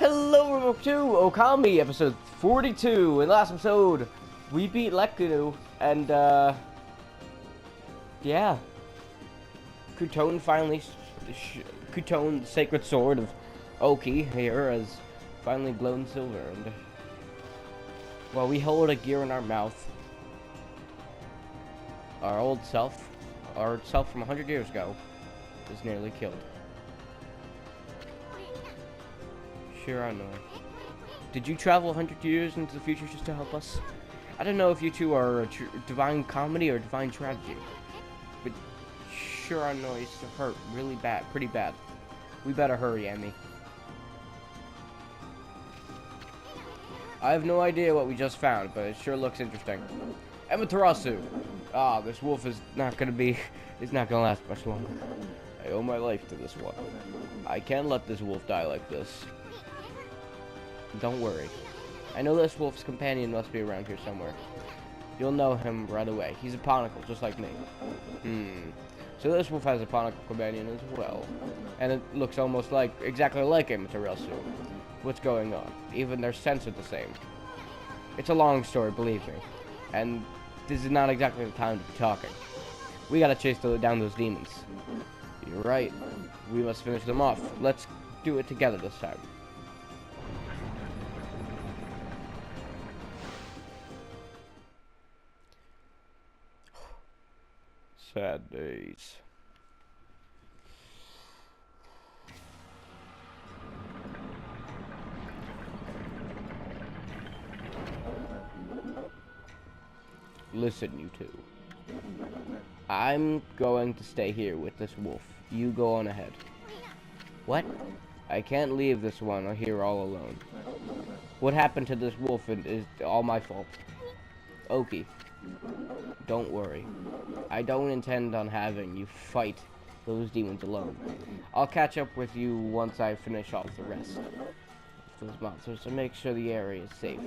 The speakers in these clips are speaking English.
Hello, welcome to Okami, episode 42. In the last episode, we beat NECHKU, and, yeah. Kutone finally, Kutone, the sacred sword of Oki, here, has finally glowed silver, and, while we hold a gear in our mouth, our old self, our self from 100 years ago, is nearly killed. Sure, I know. Did you travel 100 years into the future just to help us? I don't know if you two are divine comedy or divine tragedy, but sure I know it's hurt really bad, pretty bad. We better hurry, Amy. I have no idea what we just found, but it sure looks interesting. Amaterasu! Ah, this wolf is not gonna last much longer. I owe my life to this one. I can't let this wolf die like this. Don't worry. I know this wolf's companion must be around here somewhere. You'll know him right away. He's a Ponicle, just like me. So this wolf has a Ponicle companion as well. And it looks almost like, exactly like Amaterasu. What's going on? Even their scents are the same. It's a long story, believe me. And this is not exactly the time to be talking. We gotta chase down those demons. You're right. We must finish them off. Let's do it together this time. Sad days. Listen, you two. I'm going to stay here with this wolf. You go on ahead. What? I can't leave this one here all alone. What happened to this wolf is all my fault. Oki, don't worry. I don't intend on having you fight those demons alone. I'll catch up with you once I finish off the rest of those monsters to make sure the area is safe.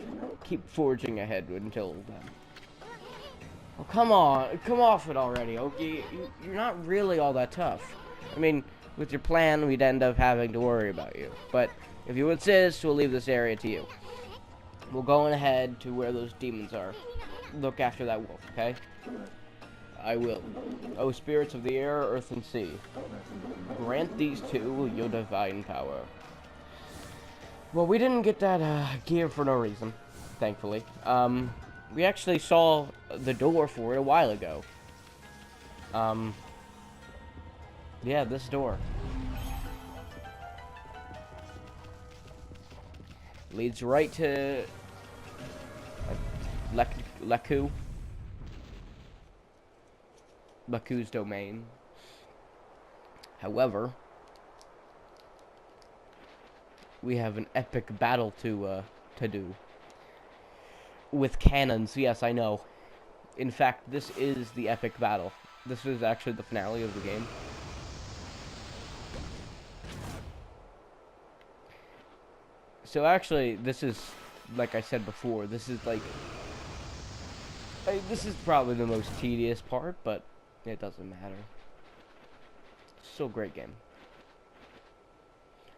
Keep forging ahead until then. Oh, come on. Come off it already, Oki. You're not really all that tough. I mean, with your plan, we'd end up having to worry about you. But if you insist, we'll leave this area to you. We'll go on ahead to where those demons are. Look after that wolf, okay? I will. O spirits of the air, earth, and sea, grant these two your divine power. Well, we didn't get that gear for no reason, thankfully. We actually saw the door for it a while ago. Yeah, this door leads right to NECHKU's domain. However, we have an epic battle to do with cannons. Yes, I know. In fact, this is the epic battle. This is actually the finale of the game. So actually, this is, like I said before, this is like, this is probably the most tedious part, but it doesn't matter. It's still a great game.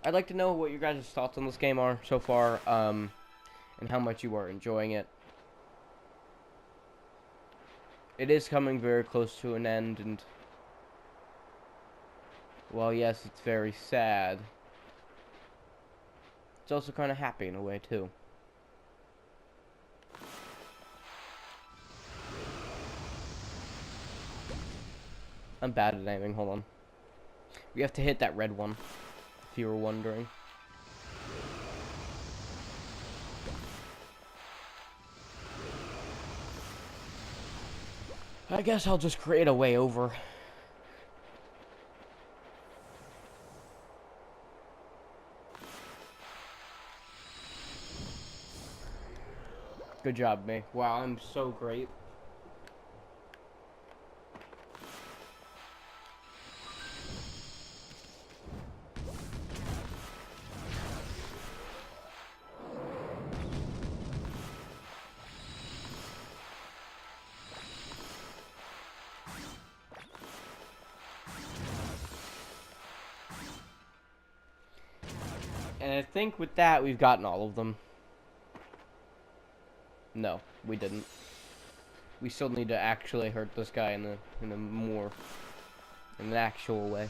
I'd like to know what your guys' thoughts on this game are so far, and how much you are enjoying it. It is coming very close to an end, and while yes, it's very sad, it's also kind of happy in a way too. I'm bad at aiming, hold on. We have to hit that red one, if you were wondering. I guess I'll just create a way over. Good job, me. Wow, I'm so great. and I think with that, we've gotten all of them. No, we didn't. We still need to actually hurt this guy in an actual way.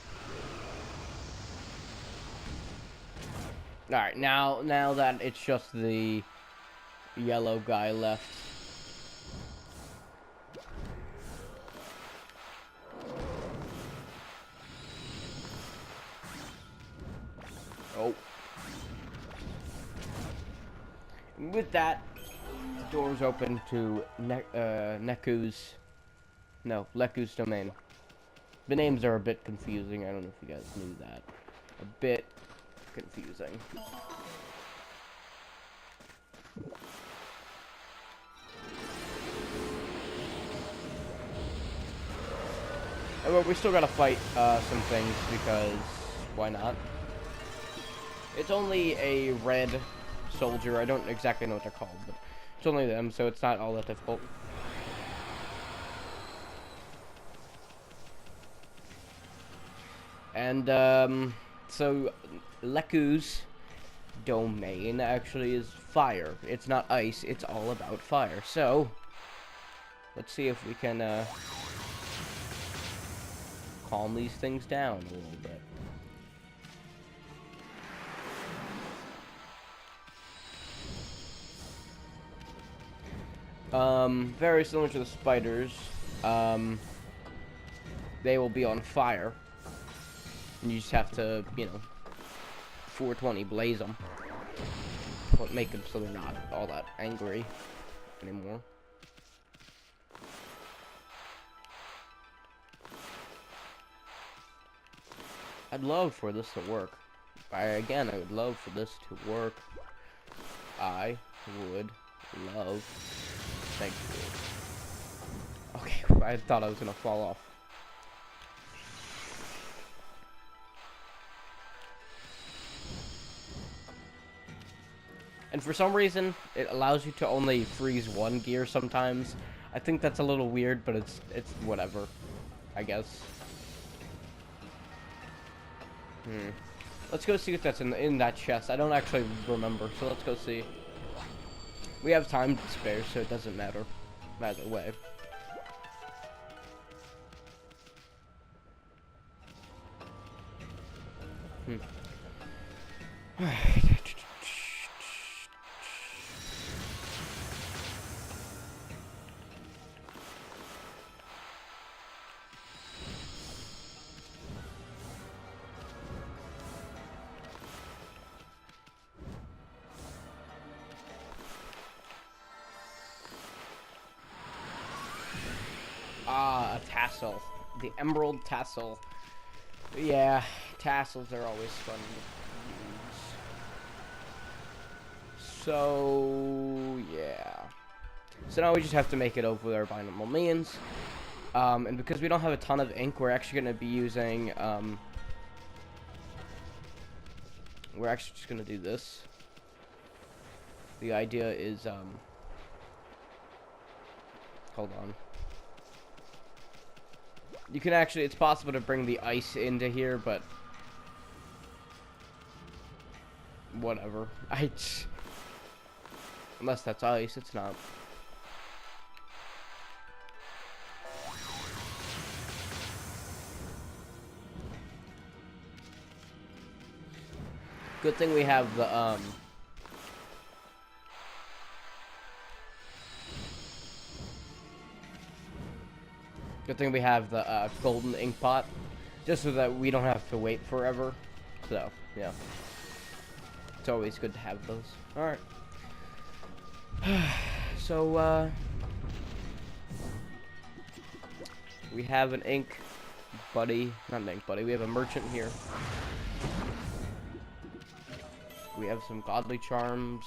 Alright, now that it's just the yellow guy left. Oh. And with that, the door's open to NECHKU's domain. The names are a bit confusing. I don't know if you guys knew that. A bit confusing. Well, we still gotta fight some things because why not? It's only a red soldier. I don't exactly know what they're called, but it's only them, so it's not all that difficult. And so NECHKU's domain actually is fire. It's not ice. It's all about fire. So let's see if we can calm these things down a little bit. Very similar to the spiders. They will be on fire. And you just have to, you know, 420 blaze them. But make them so they're not all that angry anymore. I'd love for this to work. I would love for this to work. I would love. Thank you. Okay, I thought I was gonna fall off. And for some reason, it allows you to only freeze one gear sometimes. I think that's a little weird, but it's whatever, I guess. Let's go see if that's in that chest. I don't actually remember, so let's go see. We have time to spare, so it doesn't matter either way. Ah, a tassel. The emerald tassel. Yeah, tassels are always fun to use. So, yeah. So now we just have to make it over there by normal means. And because we don't have a ton of ink, we're actually going to be using, we're actually just going to do this. The idea is, hold on. You can actually, it's possible to bring the ice into here, but whatever. Unless that's ice, it's not. Good thing we have the, good thing we have the golden ink pot, just so that we don't have to wait forever. So, yeah. It's always good to have those. Alright. So, we have an ink buddy. Not an ink buddy. We have a merchant here. We have some godly charms.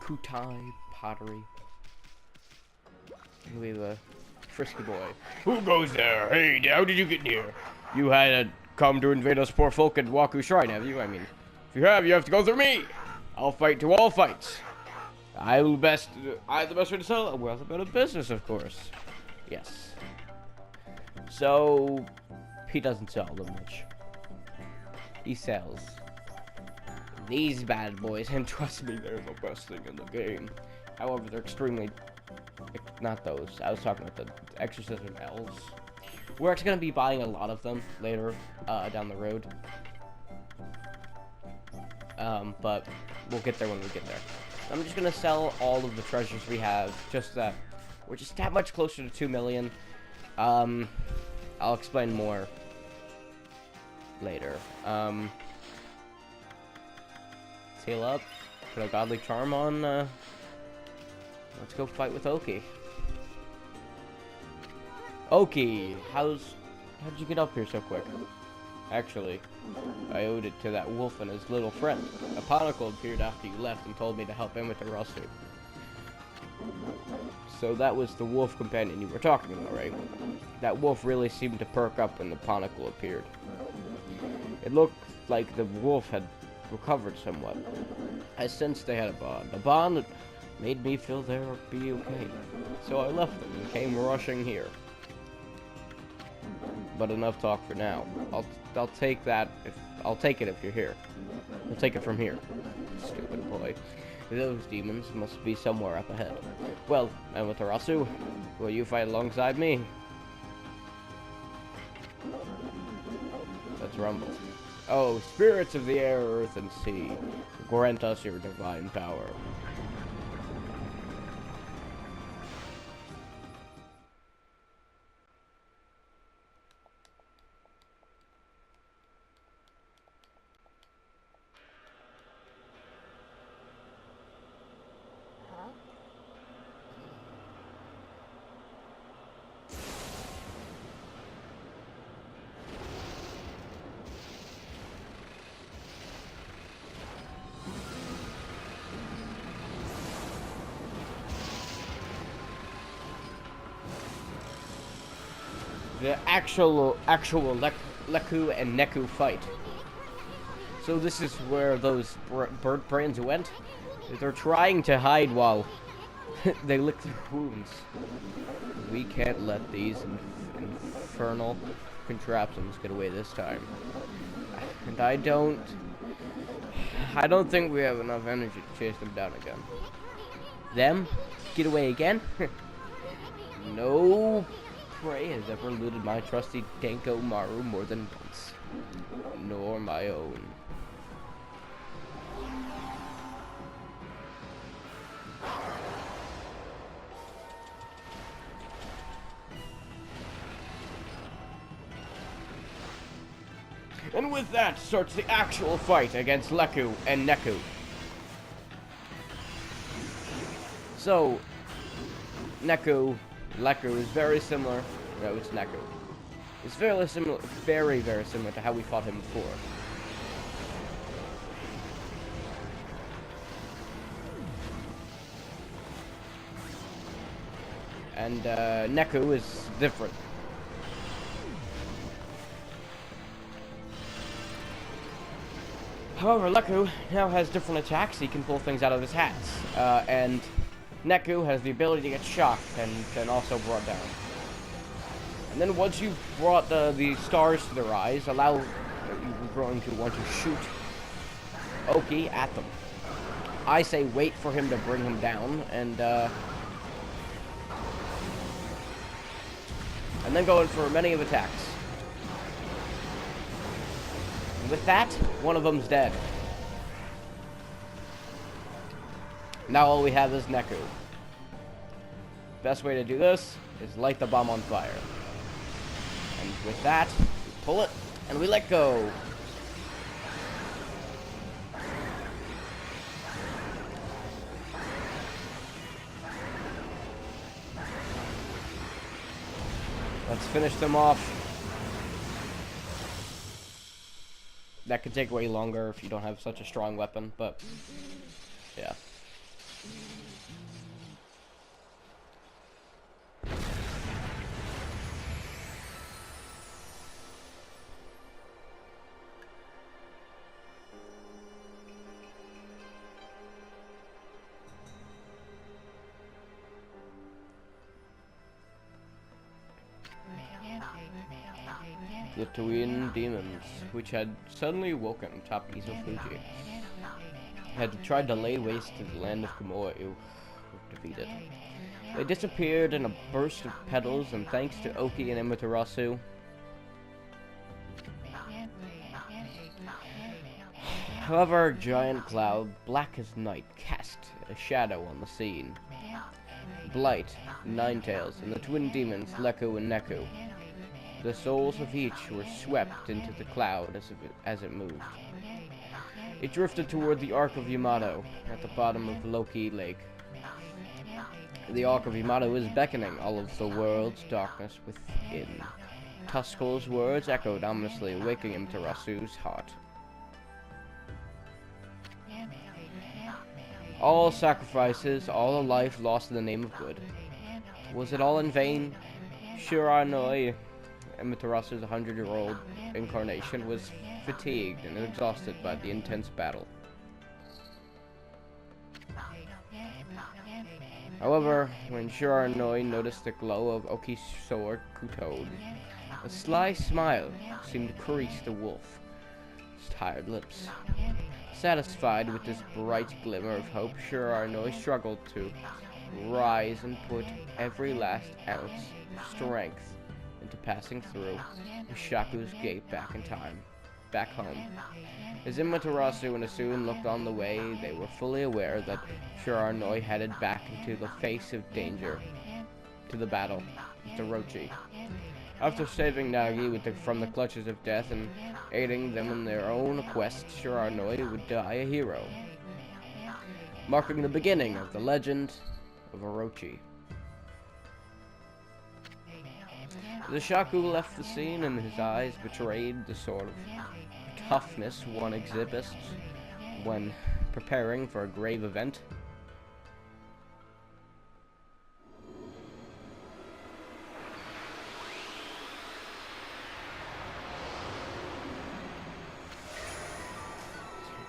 Kutai pottery. We have a frisky boy. Who goes there? Hey, how did you get here? You had come to invade us poor folk at NECHKU Shrine, have you? I mean, if you have to go through me. I'll fight to all fights. I have the best way to sell a wealth about a business, of course. Yes. So, he doesn't sell them much. he sells these bad boys, and trust me, they're the best thing in the game. However, they're extremely... Not those. I was talking about the exorcism elves. We're actually going to be buying a lot of them later down the road. But we'll get there when we get there. I'm just going to sell all of the treasures we have, just that we're just that much closer to 2 million. I'll explain more later. Heal up, put a godly charm on, let's go fight with Oki. Oki, how'd you get up here so quick? Actually, I owed it to that wolf and his little friend. A Ponicle appeared after you left and told me to help him with the Rasu. So that was the wolf companion you were talking about, right? That wolf really seemed to perk up when the Ponicle appeared. It looked like the wolf had recovered somewhat. I sensed they had a bond. A bond that made me feel they would be okay. So I left them and came rushing here. But enough talk for now. I'll take that I'll take it if you're here. I'll take it from here. Stupid boy. Those demons must be somewhere up ahead. Well, and with Arasu, will you fight alongside me? Let's rumble. Oh, spirits of the air, earth, and sea, grant us your divine power. The actual NECHKU and NECHKU fight. So this is where those bird brains went. They're trying to hide while they lick their wounds. We can't let these infernal contraptions get away this time. And I don't think we have enough energy to chase them down again. Them? Get away again? No prey has ever eluded my trusty Danko Maru more than once. Nor my own. And with that starts the actual fight against NECHKU and NECHKU. So, NECHKU is very similar. No, it's NECHKU. It's very similar, very similar to how we fought him before. And NECHKU is different. However, NECHKU now has different attacks. He can pull things out of his hats. And NECHKU has the ability to get shocked and also brought down. And then once you've brought the stars to their eyes, you're going to want to shoot Oki at them. I say wait for him to bring him down, and then go in for many of attacks. And with that, one of them's dead. Now all we have is NECHKU. Best way to do this is light the bomb on fire. And with that, we pull it, and we let go. Let's finish them off. That could take way longer if you don't have such a strong weapon, but yeah. The twin demons, which had suddenly woken atop Izofuji, had tried to lay waste to the land of Kumoyu, were defeated. They disappeared in a burst of petals, and thanks to Oki and Amaterasu, however, a giant cloud, black as night, cast a shadow on the scene. Blight, Ninetails, and the twin demons, NECHKU and NECHKU. The souls of each were swept into the cloud as it moved. It drifted toward the Ark of Yamato, at the bottom of Loki Lake. The Ark of Yamato is beckoning all of the world's darkness within. Tuskull's words echoed ominously, waking Amaterasu's heart. All sacrifices, all the life lost in the name of good. Was it all in vain? Shiranui, Amaterasu's 100-year-old incarnation, was fatigued and exhausted by the intense battle. However, when Shiranui noticed the glow of Oki's sword, Kuton, a sly smile seemed to crease the wolf's tired lips. Satisfied with this bright glimmer of hope, Shiranui struggled to rise and put every last ounce of strength into passing through Shaku's gate back in time, back home. As Amaterasu and Asun looked on the way, they were fully aware that Shiranui headed back into the face of danger, to the battle with Orochi. After saving Nagi from the clutches of death and aiding them in their own quest, Shiranui would die a hero, marking the beginning of the legend of Orochi. The Shaku left the scene, and his eyes betrayed the sort of toughness one exhibits when preparing for a grave event.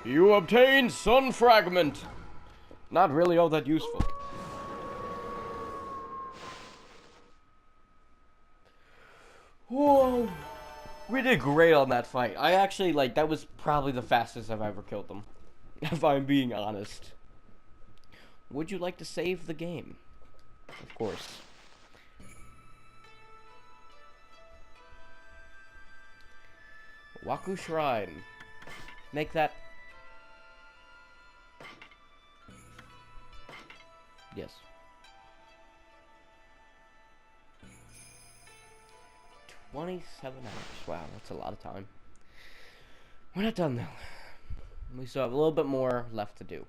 You obtained Sun Fragment! Not really all that useful. Whoa! We did great on that fight. I actually, that was probably the fastest I've ever killed them. If I'm being honest. Would you like to save the game? Of course. Waku Shrine. Make that... Yes. 27 hours. Wow, that's a lot of time. We're not done, though. We still have a little bit more left to do.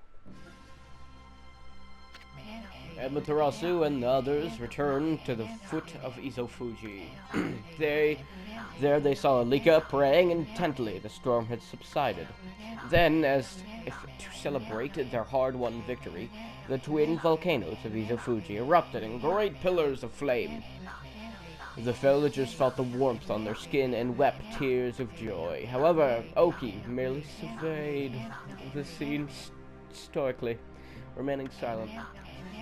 Amaterasu and the others returned to the foot of Izofuji. There they saw Alika praying intently. The storm had subsided. Then, as if to celebrate their hard-won victory, the twin volcanoes of Izofuji erupted in great pillars of flame. The villagers felt the warmth on their skin and wept tears of joy. However, Oki merely surveyed the scene stoically, remaining silent.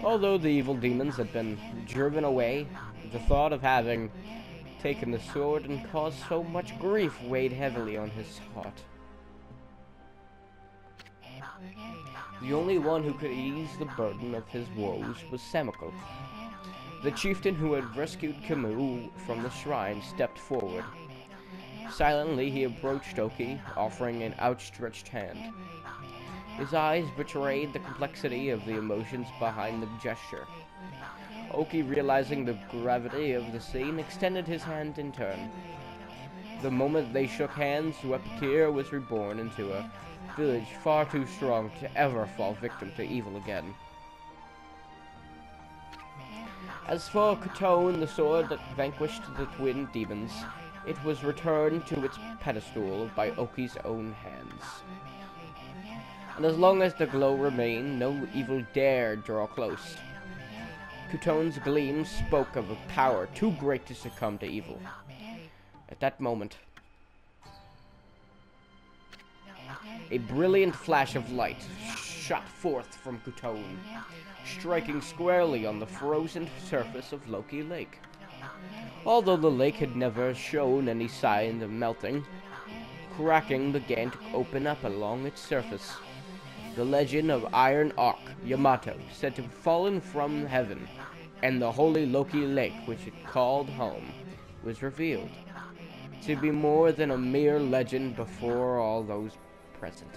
Although the evil demons had been driven away, the thought of having taken the sword and caused so much grief weighed heavily on his heart. The only one who could ease the burden of his woes was Samiko. The chieftain who had rescued Camus from the shrine stepped forward. Silently, he approached Oki, offering an outstretched hand. His eyes betrayed the complexity of the emotions behind the gesture. Oki, realizing the gravity of the scene, extended his hand in turn. The moment they shook hands, Wepikir was reborn into a village far too strong to ever fall victim to evil again. As for Kuton, the sword that vanquished the twin demons, it was returned to its pedestal by Oki's own hands. And as long as the glow remained, no evil dared draw close. Kuton's gleam spoke of a power too great to succumb to evil. At that moment, a brilliant flash of light shot forth from Kuton, striking squarely on the frozen surface of Loki Lake. Although the lake had never shown any signs of melting, cracking began to open up along its surface. The legend of Iron Ark Yamato, said to have fallen from heaven, and the holy Loki Lake, which it called home, was revealed to be more than a mere legend before all those present.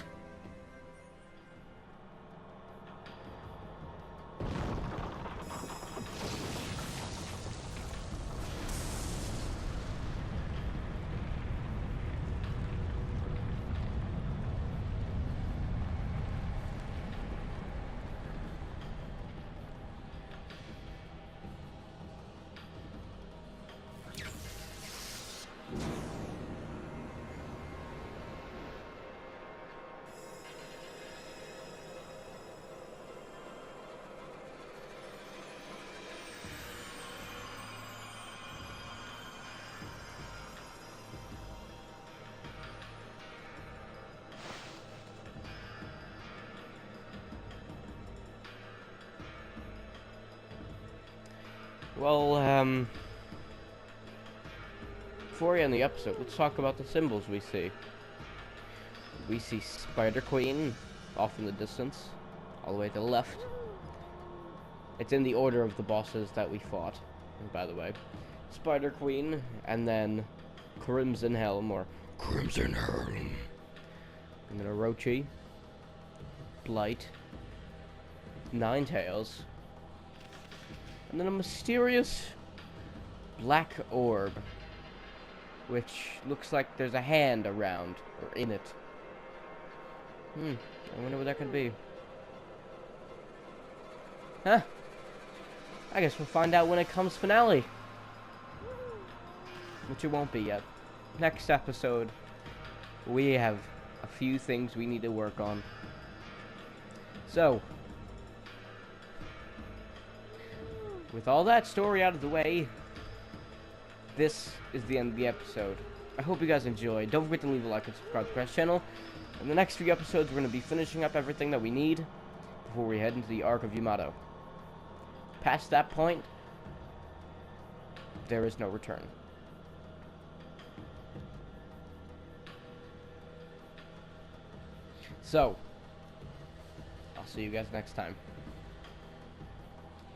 Well, before we end the episode, let's talk about the symbols we see. We see Spider Queen off in the distance, all the way to the left. It's in the order of the bosses that we fought, by the way. Spider Queen, and then Crimson Helm, or Crimson Helm. And then Orochi, Blight, Ninetales, and then a mysterious black orb, which looks like there's a hand around, or in it. I wonder what that could be. Huh? I guess we'll find out when it comes finale. Which it won't be yet. Next episode, we have a few things we need to work on. So, with all that story out of the way, this is the end of the episode. I hope you guys enjoyed. Don't forget to leave a like and subscribe to the Crash channel. In the next few episodes, we're going to be finishing up everything that we need before we head into the Ark of Yamato. Past that point, there is no return. So, I'll see you guys next time.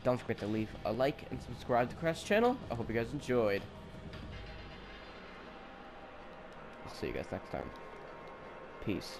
Don't forget to leave a like and subscribe to the Crash channel. I hope you guys enjoyed. I'll see you guys next time. Peace.